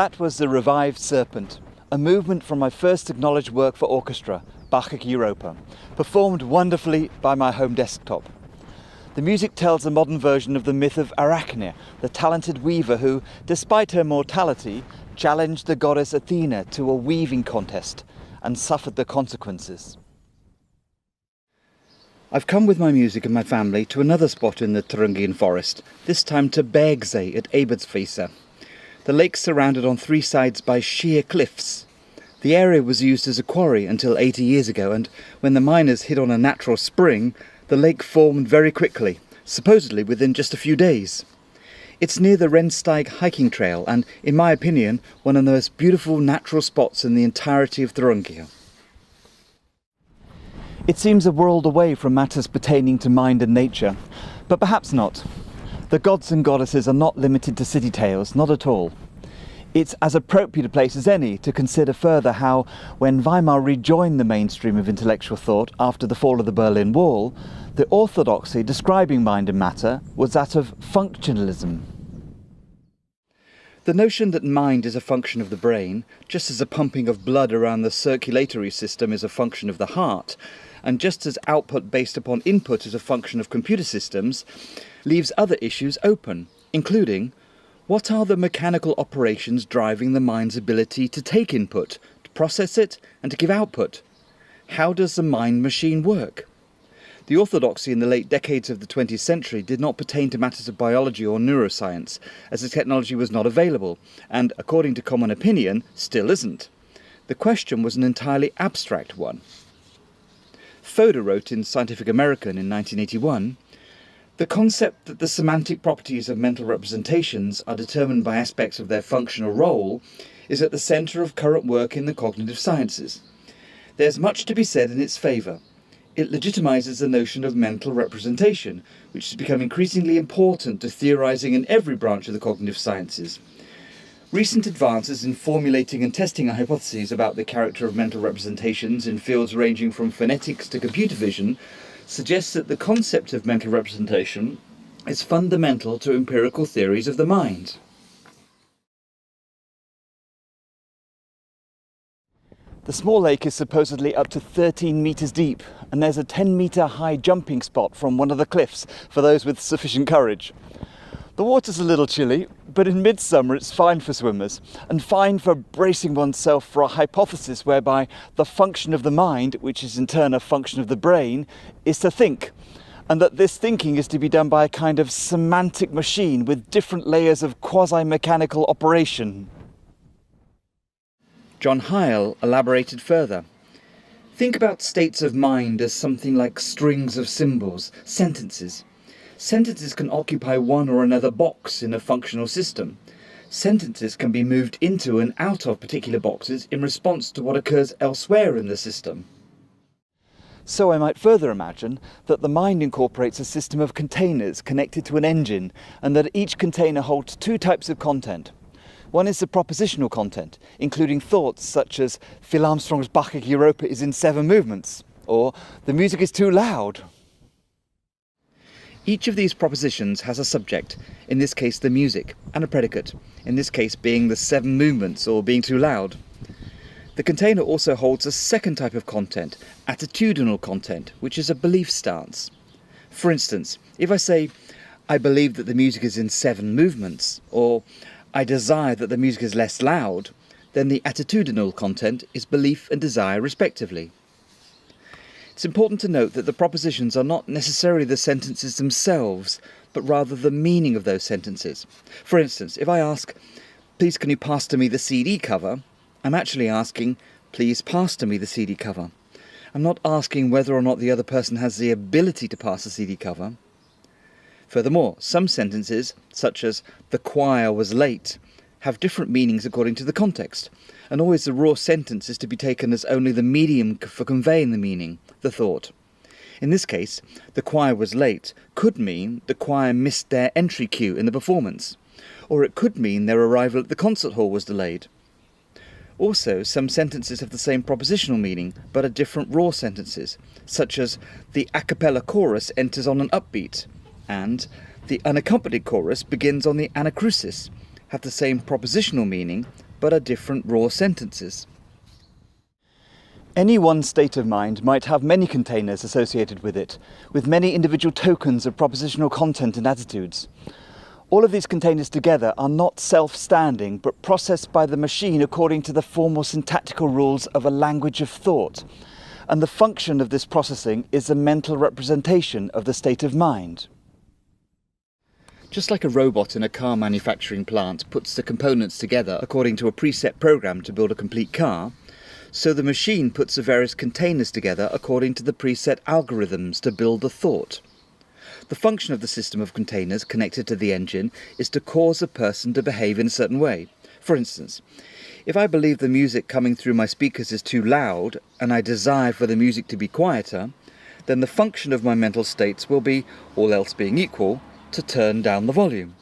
That was the Revived Serpent, a movement from my first acknowledged work for orchestra, Bacchic Europa, performed wonderfully by my home desktop. The music tells a modern version of the myth of Arachne, the talented weaver who, despite her mortality, challenged the goddess Athena to a weaving contest and suffered the consequences. I've come with my music and my family to another spot in the Thuringian Forest, this time to Bergsee at Epistemic. The lake's surrounded on three sides by sheer cliffs. The area was used as a quarry until 80 years ago, and when the miners hit on a natural spring, the lake formed very quickly, supposedly within just a few days. It's near the Rennsteig hiking trail and, in my opinion, one of the most beautiful natural spots in the entirety of Thuringia. It seems a world away from matters pertaining to mind and nature, but perhaps not. The gods and goddesses are not limited to city tales, not at all. It's as appropriate a place as any to consider further how, when Weimar rejoined the mainstream of intellectual thought after the fall of the Berlin Wall, the orthodoxy describing mind and matter was that of functionalism. The notion that mind is a function of the brain, just as a pumping of blood around the circulatory system is a function of the heart, and just as output based upon input is a function of computer systems, leaves other issues open, including what are the mechanical operations driving the mind's ability to take input, to process it, and to give output? How does the mind machine work? The orthodoxy in the late decades of the 20th century did not pertain to matters of biology or neuroscience, as the technology was not available, and, according to common opinion, still isn't. The question was an entirely abstract one. Fodor wrote in Scientific American in 1981, "The concept that the semantic properties of mental representations are determined by aspects of their functional role is at the centre of current work in the cognitive sciences. There's much to be said in its favour. It legitimizes the notion of mental representation, which has become increasingly important to theorizing in every branch of the cognitive sciences. Recent advances in formulating and testing hypotheses about the character of mental representations in fields ranging from phonetics to computer vision suggests that the concept of mental representation is fundamental to empirical theories of the mind." The small lake is supposedly up to 13 metres deep, and there's a 10-metre high jumping spot from one of the cliffs for those with sufficient courage. The water's a little chilly, but in midsummer it's fine for swimmers, and fine for bracing oneself for a hypothesis whereby the function of the mind, which is in turn a function of the brain, is to think, and that this thinking is to be done by a kind of semantic machine with different layers of quasi-mechanical operation. John Heil elaborated further. Think about states of mind as something like strings of symbols, sentences. Sentences can occupy one or another box in a functional system. Sentences can be moved into and out of particular boxes in response to what occurs elsewhere in the system. So I might further imagine that the mind incorporates a system of containers connected to an engine, and that each container holds two types of content. One is the propositional content, including thoughts such as Phil Armstrong's Bacchic Europa is in 7 movements, or the music is too loud. Each of these propositions has a subject, in this case the music, and a predicate, in this case being the 7 movements or being too loud. The container also holds a second type of content, attitudinal content, which is a belief stance. For instance, if I say, I believe that the music is in 7 movements, or I desire that the music is less loud, then the attitudinal content is belief and desire respectively. It's important to note that the propositions are not necessarily the sentences themselves, but rather the meaning of those sentences. For instance, if I ask, please can you pass to me the CD cover, I'm actually asking, please pass to me the CD cover. I'm not asking whether or not the other person has the ability to pass the CD cover. Furthermore, some sentences, such as the choir was late, have different meanings according to the context, and always the raw sentence is to be taken as only the medium for conveying the meaning, the thought. In this case, the choir was late could mean the choir missed their entry cue in the performance, or it could mean their arrival at the concert hall was delayed. Also, some sentences have the same propositional meaning, but are different raw sentences, such as the a cappella chorus enters on an upbeat, and the unaccompanied chorus begins on the anacrusis, have the same propositional meaning, but are different raw sentences. Any one state of mind might have many containers associated with it, with many individual tokens of propositional content and attitudes. All of these containers together are not self-standing, but processed by the machine according to the formal syntactical rules of a language of thought. And the function of this processing is a mental representation of the state of mind. Just like a robot in a car manufacturing plant puts the components together according to a preset program to build a complete car, so the machine puts the various containers together according to the preset algorithms to build the thought. The function of the system of containers connected to the engine is to cause a person to behave in a certain way. For instance, if I believe the music coming through my speakers is too loud and I desire for the music to be quieter, then the function of my mental states will be, all else being equal, to turn down the volume.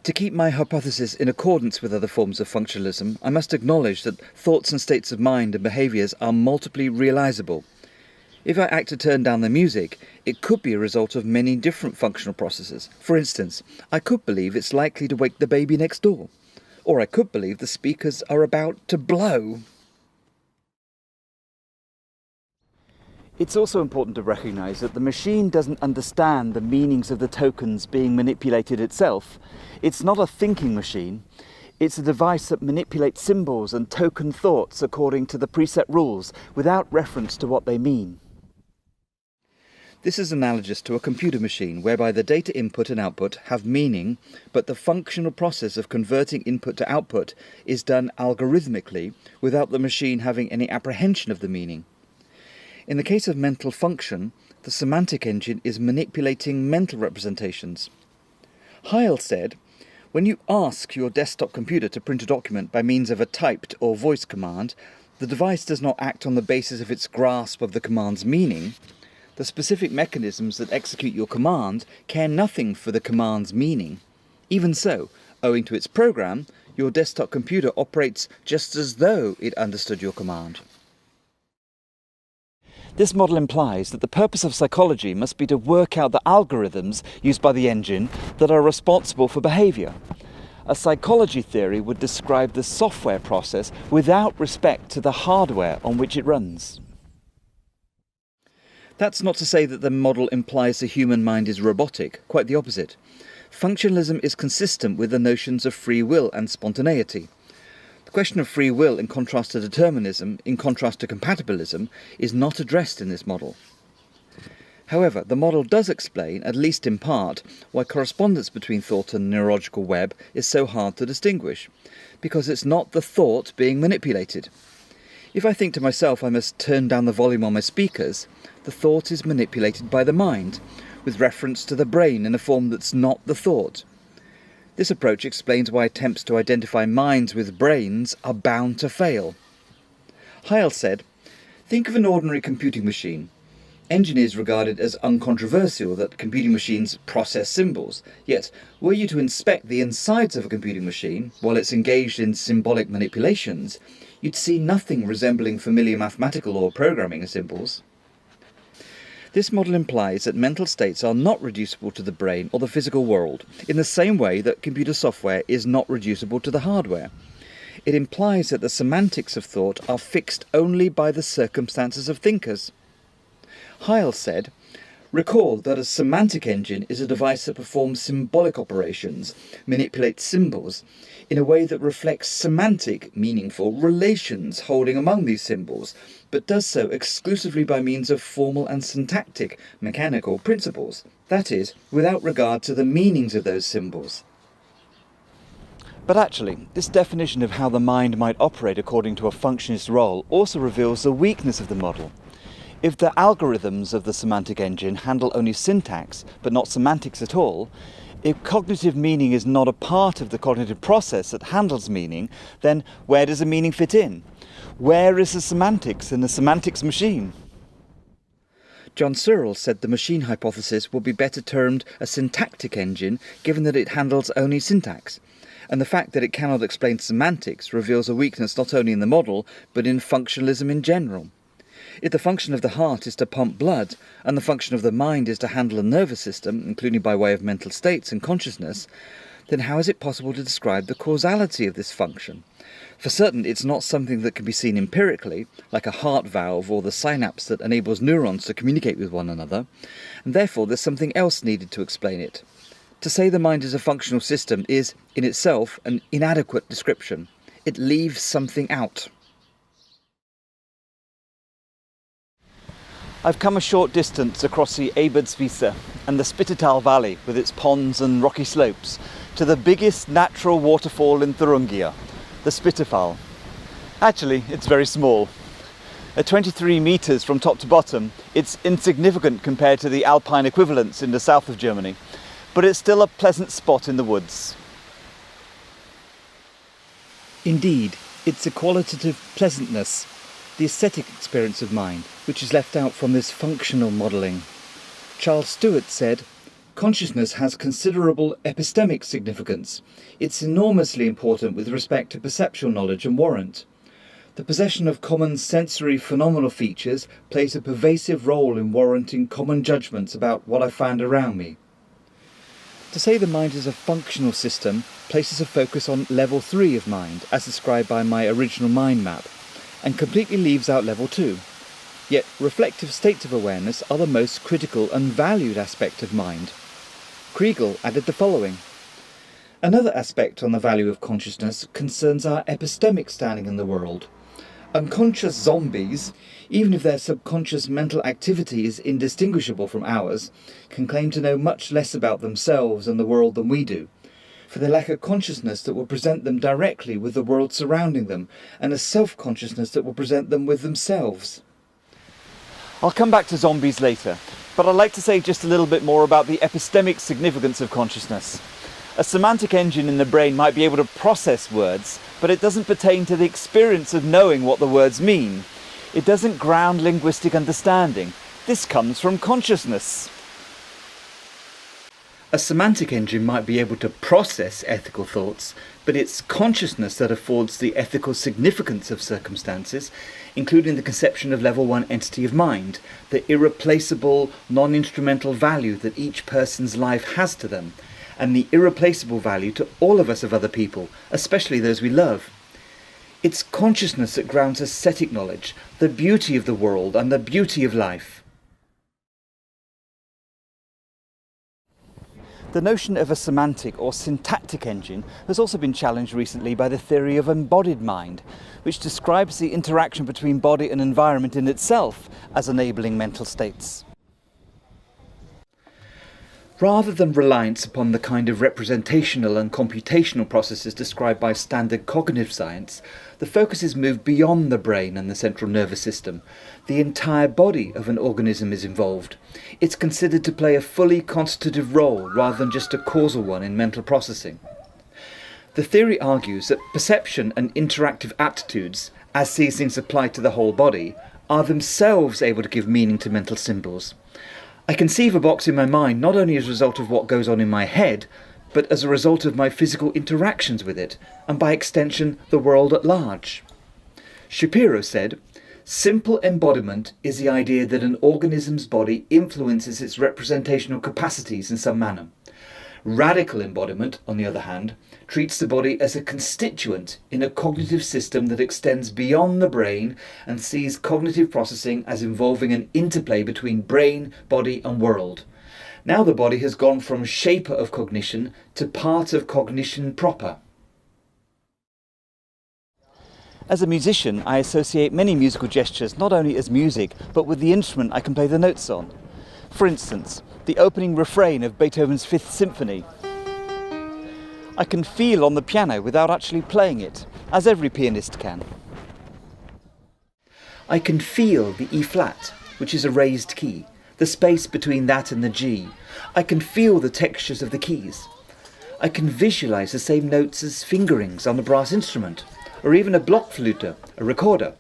To keep my hypothesis in accordance with other forms of functionalism, I must acknowledge that thoughts and states of mind and behaviours are multiply realisable. If I act to turn down the music, it could be a result of many different functional processes. For instance, I could believe it's likely to wake the baby next door. Or I could believe the speakers are about to blow. It's also important to recognise that the machine doesn't understand the meanings of the tokens being manipulated itself. It's not a thinking machine. It's a device that manipulates symbols and token thoughts according to the preset rules without reference to what they mean. This is analogous to a computer machine whereby the data input and output have meaning, but the functional process of converting input to output is done algorithmically without the machine having any apprehension of the meaning. In the case of mental function, the semantic engine is manipulating mental representations. Heil said, when you ask your desktop computer to print a document by means of a typed or voice command, the device does not act on the basis of its grasp of the command's meaning. The specific mechanisms that execute your command care nothing for the command's meaning. Even so, owing to its program, your desktop computer operates just as though it understood your command. This model implies that the purpose of psychology must be to work out the algorithms used by the engine that are responsible for behaviour. A psychology theory would describe the software process without respect to the hardware on which it runs. That's not to say that the model implies the human mind is robotic, quite the opposite. Functionalism is consistent with the notions of free will and spontaneity. The question of free will in contrast to determinism, in contrast to compatibilism, is not addressed in this model. However, the model does explain, at least in part, why correspondence between thought and the neurological web is so hard to distinguish, because it's not the thought being manipulated. If I think to myself I must turn down the volume on my speakers, the thought is manipulated by the mind, with reference to the brain in a form that's not the thought. This approach explains why attempts to identify minds with brains are bound to fail. Heil said, think of an ordinary computing machine. Engineers regard it as uncontroversial that computing machines process symbols, yet were you to inspect the insides of a computing machine while it's engaged in symbolic manipulations, you'd see nothing resembling familiar mathematical or programming symbols. This model implies that mental states are not reducible to the brain or the physical world, in the same way that computer software is not reducible to the hardware. It implies that the semantics of thought are fixed only by the circumstances of thinkers. Heil said, recall that a semantic engine is a device that performs symbolic operations, manipulates symbols, in a way that reflects semantic, meaningful relations holding among these symbols, but does so exclusively by means of formal and syntactic, mechanical principles, that is, without regard to the meanings of those symbols. But actually, this definition of how the mind might operate according to a functionist role also reveals the weakness of the model. If the algorithms of the semantic engine handle only syntax, but not semantics at all, if cognitive meaning is not a part of the cognitive process that handles meaning, then where does the meaning fit in? Where is the semantics in the semantics machine? John Searle said the machine hypothesis would be better termed a syntactic engine, given that it handles only syntax. And the fact that it cannot explain semantics reveals a weakness not only in the model, but in functionalism in general. If the function of the heart is to pump blood, and the function of the mind is to handle a nervous system, including by way of mental states and consciousness, then how is it possible to describe the causality of this function? For certain, it's not something that can be seen empirically, like a heart valve or the synapse that enables neurons to communicate with one another, and therefore there's something else needed to explain it. To say the mind is a functional system is, in itself, an inadequate description. It leaves something out. I've come a short distance across the Ebertswiese and the Spittetal Valley with its ponds and rocky slopes to the biggest natural waterfall in Thuringia, the Spittetal. Actually, it's very small. At 23 meters from top to bottom, it's insignificant compared to the alpine equivalents in the south of Germany, but it's still a pleasant spot in the woods. Indeed, it's a qualitative pleasantness, the aesthetic experience of mind, which is left out from this functional modelling. Charles Stewart said, "Consciousness has considerable epistemic significance. It's enormously important with respect to perceptual knowledge and warrant. The possession of common sensory phenomenal features plays a pervasive role in warranting common judgments about what I find around me." To say the mind is a functional system places a focus on level 3 of mind, as described by my original mind map, and completely leaves out level 2. Yet reflective states of awareness are the most critical and valued aspect of mind. Kriegel added the following: "Another aspect on the value of consciousness concerns our epistemic standing in the world. Unconscious zombies, even if their subconscious mental activity is indistinguishable from ours, can claim to know much less about themselves and the world than we do, for they lack a consciousness that will present them directly with the world surrounding them, and a self-consciousness that will present them with themselves." I'll come back to zombies later, but I'd like to say just a little bit more about the epistemic significance of consciousness. A semantic engine in the brain might be able to process words, but it doesn't pertain to the experience of knowing what the words mean. It doesn't ground linguistic understanding. This comes from consciousness. A semantic engine might be able to process ethical thoughts, but it's consciousness that affords the ethical significance of circumstances, including the conception of level 1 entity of mind, the irreplaceable, non-instrumental value that each person's life has to them, and the irreplaceable value to all of us of other people, especially those we love. It's consciousness that grounds aesthetic knowledge, the beauty of the world and the beauty of life. The notion of a semantic or syntactic engine has also been challenged recently by the theory of embodied mind, which describes the interaction between body and environment in itself as enabling mental states. Rather than reliance upon the kind of representational and computational processes described by standard cognitive science, the focus is moved beyond the brain and the central nervous system. The entire body of an organism is involved. It's considered to play a fully constitutive role rather than just a causal one in mental processing. The theory argues that perception and interactive aptitudes, as these things apply to the whole body, are themselves able to give meaning to mental symbols. I conceive a box in my mind not only as a result of what goes on in my head, but as a result of my physical interactions with it, and by extension, the world at large. Shapiro said, "Simple embodiment is the idea that an organism's body influences its representational capacities in some manner. Radical embodiment, on the other hand, treats the body as a constituent in a cognitive system that extends beyond the brain and sees cognitive processing as involving an interplay between brain, body and world. Now the body has gone from shaper of cognition to part of cognition proper." As a musician, I associate many musical gestures not only as music, but with the instrument I can play the notes on. For instance, the opening refrain of Beethoven's Fifth Symphony. I can feel on the piano without actually playing it, as every pianist can. I can feel the E-flat, which is a raised key, the space between that and the G. I can feel the textures of the keys. I can visualize the same notes as fingerings on a brass instrument, or even a blockflute, a recorder,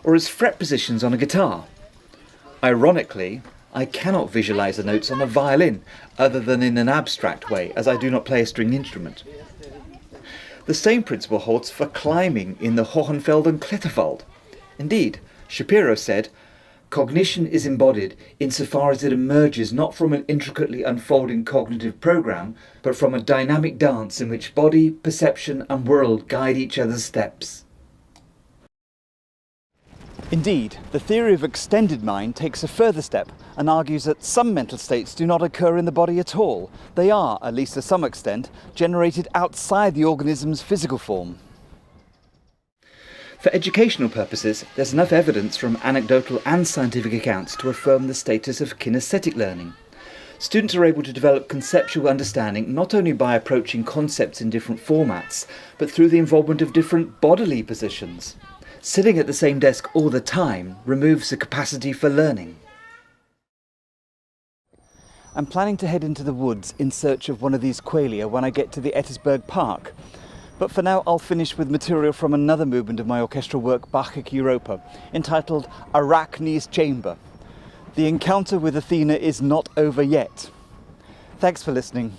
or as fret positions on a guitar. Ironically, I cannot visualize the notes on a violin, other than in an abstract way, as I do not play a stringed instrument. The same principle holds for climbing in the Hohenfeld and Kletterwald. Indeed, Shapiro said, Cognition is embodied insofar as it emerges not from an intricately unfolding cognitive program, but from a dynamic dance in which body, perception and world guide each other's steps. Indeed, the theory of extended mind takes a further step and argues that some mental states do not occur in the body at all. They are, at least to some extent, generated outside the organism's physical form. For educational purposes, there's enough evidence from anecdotal and scientific accounts to affirm the status of kinesthetic learning. Students are able to develop conceptual understanding not only by approaching concepts in different formats, but through the involvement of different bodily positions. Sitting at the same desk all the time removes the capacity for learning. I'm planning to head into the woods in search of one of these qualia when I get to the Ettisberg Park. But for now I'll finish with material from another movement of my orchestral work, Bacchic Europa, entitled Arachne's Chamber. The encounter with Athena is not over yet. Thanks for listening.